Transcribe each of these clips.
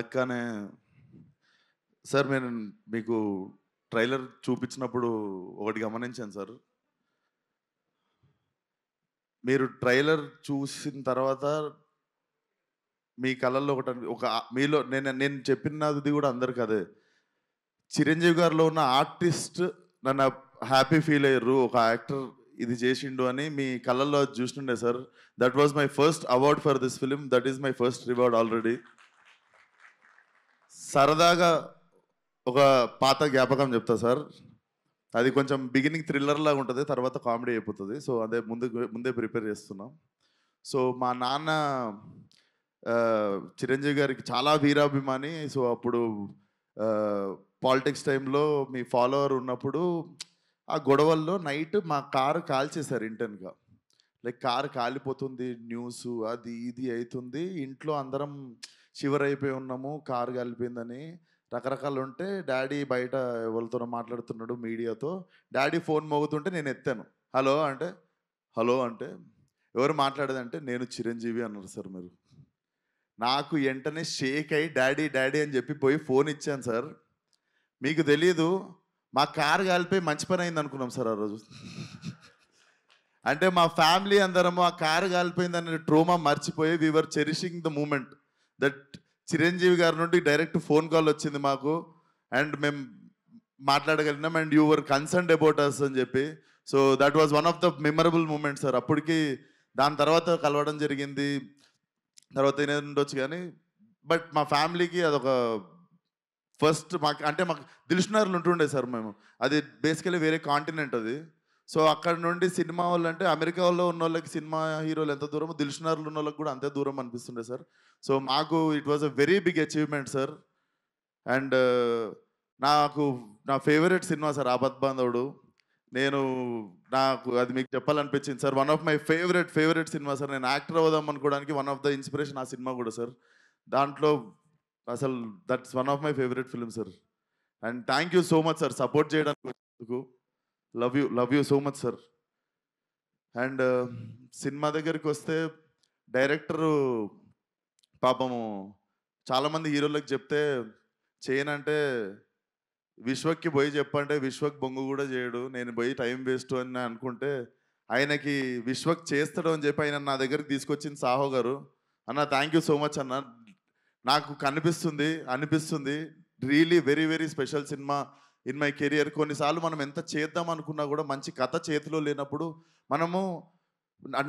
అడగగానే సార్ నేను మీకు ట్రైలర్ చూపించినప్పుడు ఒకటి గమనించాను సార్. మీరు ట్రైలర్ చూసిన తర్వాత మీ కళ్ళల్లో ఒక మీలో నేను నేను చెప్పినది కూడా అందరికి అదే. చిరంజీవి గారిలో ఉన్న ఆర్టిస్ట్ నన్ను హ్యాపీ ఫీల్ అయ్యారు, ఒక యాక్టర్ ఇది చేసిండు అని మీ కళ్ళల్లో చూస్తుండే sir. That was my first award for this film. That is my first reward already. సరదాగా ఒక పాత జ్ఞాపకం చెప్తా సార్. అది కొంచెం బిగినింగ్ థ్రిల్లర్ లాగా ఉంటుంది, తర్వాత కామెడీ అయిపోతుంది. సో అదే ముందే ప్రిపేర్ చేస్తున్నాం. సో మా నాన్న చిరంజీవి గారికి చాలా వీరాభిమాని. సో అప్పుడు పాలిటిక్స్ టైంలో మీ ఫాలోవర్ ఉన్నప్పుడు ఆ గొడవల్లో నైట్ మా కారు కాల్చేశారు ఇంటెన్గా. లైక్ కారు కాలిపోతుంది, న్యూస్ అది ఇది అవుతుంది, ఇంట్లో అందరం షివర్ అయిపోయి ఉన్నాము, కారు కాలిపోయిందని రకరకాలు ఉంటే డాడీ బయట ఎవరితోనో మాట్లాడుతున్నాడు మీడియాతో. డాడీ ఫోన్ మోగుతుంటే నేను ఎత్తాను. హలో అంటే ఎవరు మాట్లాడేదంటే నేను చిరంజీవి అన్నారు సార్. మీరు నాకు వెంటనే షేక్ అయ్యి డాడీ డాడీ అని చెప్పి పోయి ఫోన్ ఇచ్చాను సార్. మీకు తెలీదు, మా కారు కాలిపోయి మంచి పని అయింది అనుకున్నాం సార్ ఆ రోజు. అంటే మా ఫ్యామిలీ అందరము ఆ కారు కాలిపోయిందనే ట్రోమా మర్చిపోయి we are cherishing the moment that Chiranjeevi గారి నుండి డైరెక్ట్ ఫోన్ కాల్ వచ్చింది మాకు అండ్ మేము మాట్లాడగలిగినాం and you were concerned about us అని చెప్పి. So that was one of the memorable moment sir. అప్పటికి దాని తర్వాత కలవడం జరిగింది, తర్వాత ఏదైనా ఉండొచ్చు కానీ బట్ మా ఫ్యామిలీకి అదొక ఫస్ట్. మాకు దిల్షునగర్లో ఉంటుండే సార్ మేము. అది బేసికలీ వేరే కాంటినెంట్ అది. సో అక్కడ నుండి సినిమా వాళ్ళు అంటే అమెరికాలో ఉన్న వాళ్ళకి సినిమా హీరోలు ఎంత దూరమో దిల్షునగర్లో ఉన్న వాళ్ళకి కూడా అంతే దూరం అనిపిస్తుండే సార్. సో మాకు it was a very big achievement sir. And నా favourite cinema sir Aapadbandhavudu. నాకు అది మీకు చెప్పాలనిపించింది sir. One of my favourite cinema sir. నేను యాక్టర్ అవుదాం అనుకోవడానికి వన్ ఆఫ్ ద ఇన్స్పిరేషన్ ఆ సినిమా కూడా సార్. దాంట్లో అసలు that's one of my favourite film sir. And thank you so much sir support చేయడానికి. Love you so much sir. And cinema దగ్గరికి వస్తే డైరెక్టరు పాపము చాలామంది హీరోలకు చెప్తే చేయనంటే విశ్వక్కి పోయి చెప్పంటే విశ్వక్ బొంగు కూడా చేయడు, నేను పోయి టైం వేస్ట్ అని అనుకుంటే ఆయనకి విశ్వక్ చేస్తాడు అని చెప్పి ఆయన నా దగ్గరికి తీసుకొచ్చింది సాహో గారు. అన్న థ్యాంక్ యూ సో మచ్ అన్న. నాకు అనిపిస్తుంది really very very special cinema in my career. కొన్నిసార్లు మనం ఎంత చేద్దాం అనుకున్నా కూడా మంచి కథ చేతిలో లేనప్పుడు మనము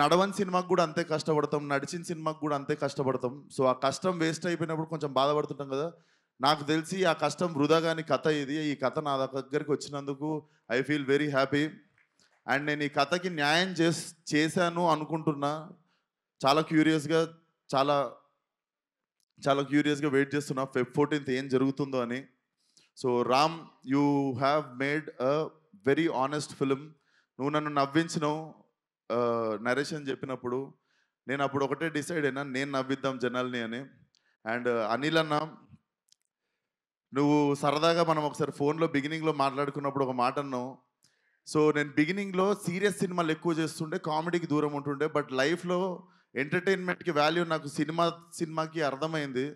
నడవని సినిమాకు కూడా అంతే కష్టపడతాం, నడిచిన సినిమాకు కూడా అంతే కష్టపడతాం. సో ఆ కష్టం వేస్ట్ అయిపోయినప్పుడు కొంచెం బాధపడుతుంటాం కదా. నాకు తెలిసి ఆ కష్టం వృధా కాని కథ ఇది. ఈ కథ నా దగ్గరికి వచ్చినందుకు I feel very happy. And నేను ఈ కథకి న్యాయం చేశాను అనుకుంటున్నా. చాలా క్యూరియస్గా వెయిట్ చేస్తున్నా Feb 14th ఏం జరుగుతుందో అని. So Ram, you have made a very honest film. నువ్వు నన్ను నవ్వించినావు నరేషన్ చెప్పినప్పుడు. నేను అప్పుడు ఒకటే డిసైడ్ అయినా, నేను నవ్విద్దాం జనాల్ని అని. అండ్ అనిల్ అన్న, నువ్వు సరదాగా మనం ఒకసారి ఫోన్లో బిగినింగ్లో మాట్లాడుకున్నప్పుడు ఒక మాట అన్నావు. సో నేను బిగినింగ్లో సీరియస్ సినిమాలు ఎక్కువ చేస్తుండే, కామెడీకి దూరం ఉంటుండే. బట్ లైఫ్లో ఎంటర్టైన్మెంట్కి వాల్యూ నాకు సినిమాకి అర్థమైంది.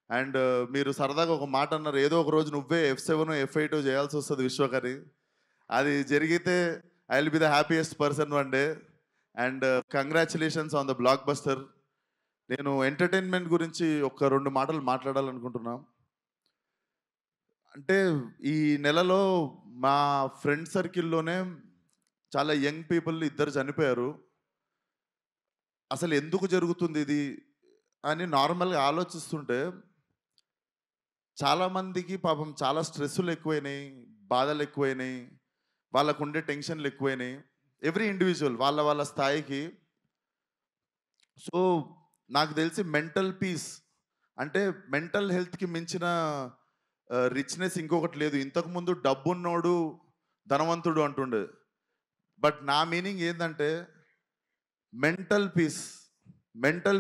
అండ్ మీరు సరదాగా ఒక మాట అన్నారు, ఏదో ఒక రోజు నువ్వే F7 F8 చేయాల్సి వస్తుంది విశ్వకరి. అది జరిగితే I will be the happiest person one day. And congratulations on the block buster. నేను ఎంటర్టైన్మెంట్ గురించి ఒక 2 మాటలు మాట్లాడాలనుకుంటున్నా. అంటే ఈ నెలలో మా ఫ్రెండ్ సర్కిల్లోనే చాలా యంగ్ పీపుల్ 2 చనిపోయారు. అసలు ఎందుకు జరుగుతుంది ఇది అని నార్మల్గా ఆలోచిస్తుంటే చాలామందికి పాపం చాలా స్ట్రెస్సులు ఎక్కువైనాయి, బాధలు ఎక్కువైనాయి, వాళ్ళకు ఉండే టెన్షన్లు ఎక్కువైనాయి. ఎవ్రీ ఇండివిజువల్ వాళ్ళ స్థాయికి. సో నాకు తెలిసి మెంటల్ పీస్ అంటే మెంటల్ హెల్త్కి మించిన రిచ్నెస్ ఇంకొకటి లేదు. ఇంతకుముందు డబ్బున్నోడు ధనవంతుడు అంటుండే, బట్ నా మీనింగ్ ఏంటంటే మెంటల్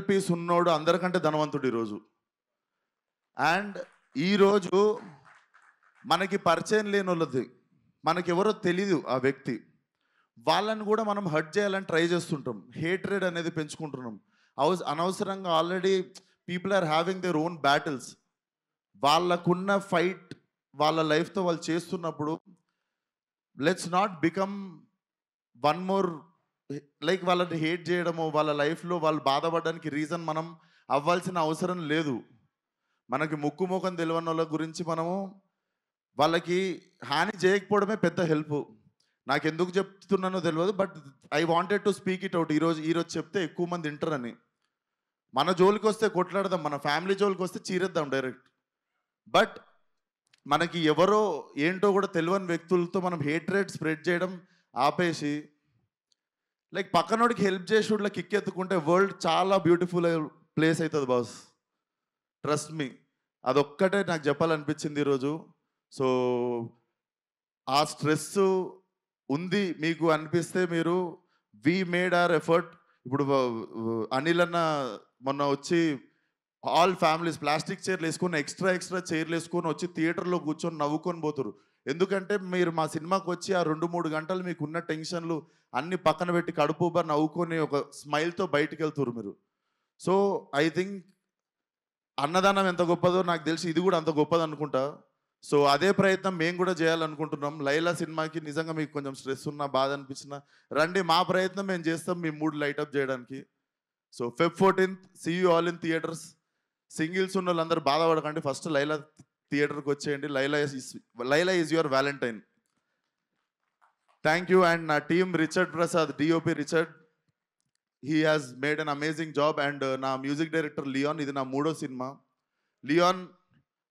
పీస్ ఉన్నోడు అందరికంటే ధనవంతుడు ఈరోజు. అండ్ ఈరోజు మనకి పరిచయం లేని వాళ్ళది, మనకెవరో తెలీదు ఆ వ్యక్తి, వాళ్ళని కూడా మనం హర్ట్ చేయాలని ట్రై చేస్తుంటాం. హేట్రెడ్ అనేది పెంచుకుంటున్నాం అనవసరంగా. Already people are having their own battles. వాళ్ళకున్న ఫైట్ వాళ్ళ లైఫ్తో వాళ్ళు చేస్తున్నప్పుడు let's not become one more, like వాళ్ళని హేట్ చేయడము, వాళ్ళ లైఫ్లో వాళ్ళు బాధపడడానికి రీజన్ మనం అవ్వాల్సిన అవసరం లేదు. మనకి ముక్కు ముఖం తెలియని వాళ్ళ గురించి మనము వాళ్ళకి హాని చేయకపోవడమే పెద్ద హెల్ప్. నాకు ఎందుకు చెప్తున్నానో తెలియదు, but I wanted to speak it out. ఈరోజు చెప్తే ఎక్కువ మంది వింటారని. మన జోలికి వస్తే కొట్లాడదాం, మన ఫ్యామిలీ జోలికి వస్తే చీరేద్దాం డైరెక్ట్. బట్ మనకి ఎవరో ఏంటో కూడా తెలియని వ్యక్తులతో మనం హేట్రేట్ స్ప్రెడ్ చేయడం ఆపేసి, లైక్ పక్కనోడికి హెల్ప్ చేసేట్లా కిక్ ఎత్తుకుంటే వరల్డ్ చాలా బ్యూటిఫుల్ ప్లేస్ అవుతుంది బాస్. ట్రస్ట్ మీ, అదొక్కటే నాకు చెప్పాలనిపించింది ఈరోజు. సో ఆ స్ట్రెస్ ఉంది మీకు అనిపిస్తే మీరు వి మేడ్ అవర్ ఎఫర్ట్. ఇప్పుడు అనిల్ అన్న మొన్న వచ్చి ఆల్ ఫ్యామిలీస్ ప్లాస్టిక్ చైర్లు వేసుకొని ఎక్స్ట్రా చైర్లు వేసుకొని వచ్చి థియేటర్లో కూర్చొని నవ్వుకొని పోతారు. ఎందుకంటే మీరు మా సినిమాకి వచ్చి ఆ 2-3 గంటలు మీకు ఉన్న టెన్షన్లు అన్ని పక్కన పెట్టి కడుపుబా నవ్వుకొని ఒక స్మైల్తో బయటికి వెళ్తారు మీరు. సో ఐ థింక్ అన్నదానం ఎంత గొప్పదో నాకు తెలిసి ఇది కూడా అంత గొప్పది అనుకుంటా. సో అదే ప్రయత్నం మేము కూడా చేయాలనుకుంటున్నాం. లైలా సినిమాకి నిజంగా మీకు కొంచెం స్ట్రెస్ ఉన్నా, బాధ అనిపించినా రండి, మా ప్రయత్నం మేము చేస్తాం మీ మూడ్ లైటప్ చేయడానికి. So Feb 14th see you all in theatres. Singles ఉన్న వాళ్ళందరూ బాధపడకండి, ఫస్ట్ లైలా థియేటర్కి వచ్చేయండి. Laila is your valentine. Thank you. And నా team Richard Prasad, DOP Richard, he has made an amazing job. And నా మ్యూజిక్ డైరెక్టర్ లియాన్, ఇది నా 3వ cinema. Leon,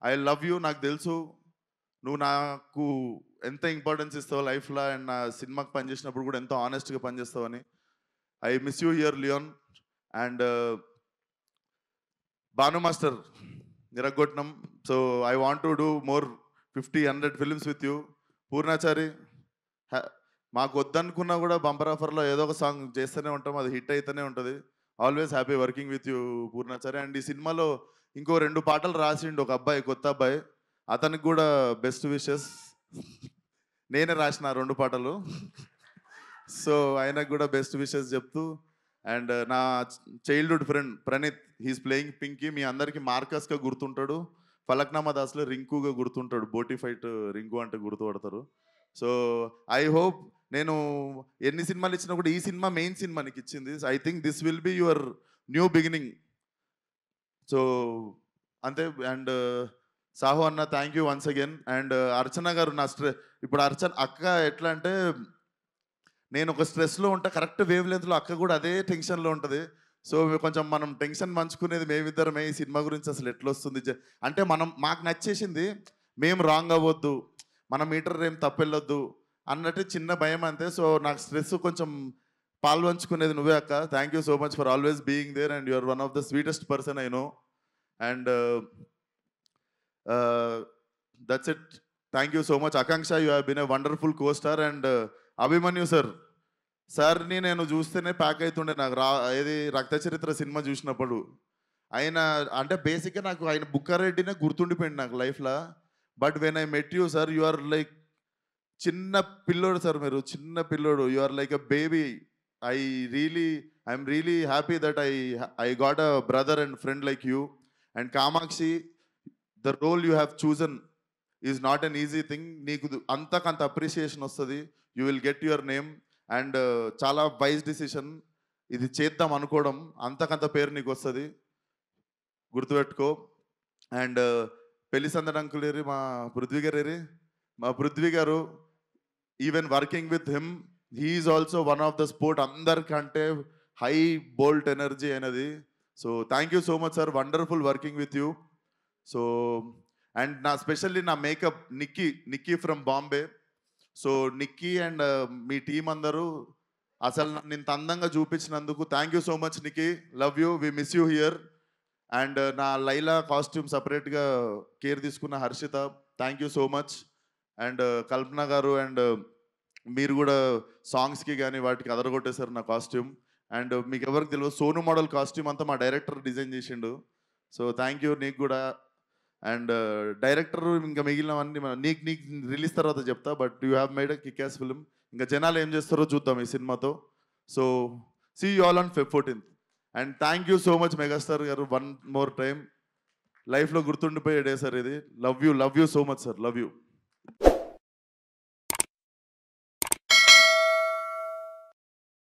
I love you. నాకు తెలుసు నువ్వు నాకు ఎంత ఇంపార్టెన్స్ ఇస్తావు లైఫ్లో, అండ్ నా సినిమాకి పనిచేసినప్పుడు కూడా ఎంతో ఆనెస్ట్గా పనిచేస్తావని. I miss you here Leon. And Bhanu master నిరగొట్నం. So I want to do more 50-100 films with you. Purnachari, మాకు వద్దనుకున్నా కూడా బంపర్ ఆఫర్లో ఏదో ఒక సాంగ్ చేస్తూనే ఉంటాం, అది హిట్ అయితేనే ఉంటుంది. Always happy working with you Purnachari. And ఈ సినిమాలో ఇంకో 2 పాటలు రాసిండు ఒక అబ్బాయి, కొత్త అబ్బాయి, అతనికి కూడా బెస్ట్ విషెస్. నేనే రాసిన 2 పాటలు. సో ఆయనకు కూడా బెస్ట్ విషెస్ చెప్తూ. అండ్ నా childhood friend Praneeth, he's playing Pinky. మీ అందరికీ మార్కస్గా గుర్తుంటాడు, ఫలక్నామా దాస్లో రింకుగా గుర్తుంటాడు, బోటీ ఫైట్ రింకు అంటే గుర్తుపడతారు. సో ఐ హోప్ నేను ఎన్ని సినిమాలు ఇచ్చినా కూడా ఈ సినిమా మెయిన్ సినిమా నీకు ఇచ్చింది. I think this will be your new beginning. So అంతే. అండ్ సాహు అన్న, thank you once again. And Archana garu, నా ఇప్పుడు అక్క ఎట్లా అంటే, నేను ఒక స్ట్రెస్లో ఉంటా, కరెక్ట్ వేవ్ లెంత్లో అక్క కూడా అదే టెన్షన్లో ఉంటుంది. సో కొంచెం మనం టెన్షన్ పంచుకునేది మేమిద్దరమే. ఈ సినిమా గురించి అసలు ఎట్లా వస్తుంది అంటే మాకు నచ్చేసింది, మేము రాంగ్ అవ్వద్దు, మన మీటర్ ఏం తప్పెళ్ళొద్దు అన్నట్టు చిన్న భయం అంతే. సో నాకు స్ట్రెస్ కొంచెం పాల్పంచుకునేది నువ్వే అక్క. Thank you so much for always being there, and you are one of the sweetest person I know. And that's it. Thank you so much. Akanksha, you have been a wonderful costar. And Abhimanyu సార్ని నేను చూస్తేనే pack అవుతుండే నాకు ఏది రక్త చరిత్ర cinema చూసినప్పుడు. ఆయన అంటే బేసిక్గా నాకు ఆయన బుక్కారెడ్డినే గుర్తుండిపోయింది నాకు లైఫ్లో. But when I met you sir, you are like చిన్న పిల్లోడు సార్, మీరు చిన్న పిల్లోడు, you are like a baby. I'm really happy that I got a brother and friend like you. And Kamakshi, the role you have chosen is not an easy thing. నీకు అంతకంత appreciation వస్తుంది, you will get your name. And చాలా wise decision ఇది చేద్దాం అనుకోవడం, అంతకంత పేరు నీకు వస్తుంది, గుర్తుపెట్టుకో. అండ్ పెళ్లి సందడి అంకుల్ ఏరి, మా Prithvi garu, even working with him, he's also one of the sport, అందరికంటే హై బోల్ట్ ఎనర్జీ అనేది. So thank you so much sir, wonderful working with you. So and specially నా makeup Nikki from Bombay. So Nikki and మీ team అందరూ అసలు నన్ను ఇంత అందంగా చూపించినందుకు thank you so much Nikki, love you, we miss you here. And నా Laila costume సపరేట్గా కేర్ తీసుకున్న Harshita, thank you so much. And కల్పన గారు, అండ్ మీరు కూడా సాంగ్స్కి కానీ వాటికి అదరగొట్టేశారు నా కాస్ట్యూమ్. అండ్ మీకు ఎవరికి తెలియదు, సోను మోడల్ కాస్ట్యూమ్ అంతా మా డైరెక్టర్ డిజైన్ చేసిండు. సో థ్యాంక్ యూ నీకు కూడా. అండ్ డైరెక్టర్ ఇంకా మిగిలినవన్నీ నీకు రిలీజ్ తర్వాత చెప్తా. But you have made a kick ass film. ఇంకా జనాలు ఏం చేస్తారో చూద్దాం ఈ సినిమాతో. So see you all on Feb 14th. And thank you so much megastar గారు, వన్ మోర్ టైం. లైఫ్లో గుర్తుండిపోయే డే సార్ ఇది. Love you so much sir, love you.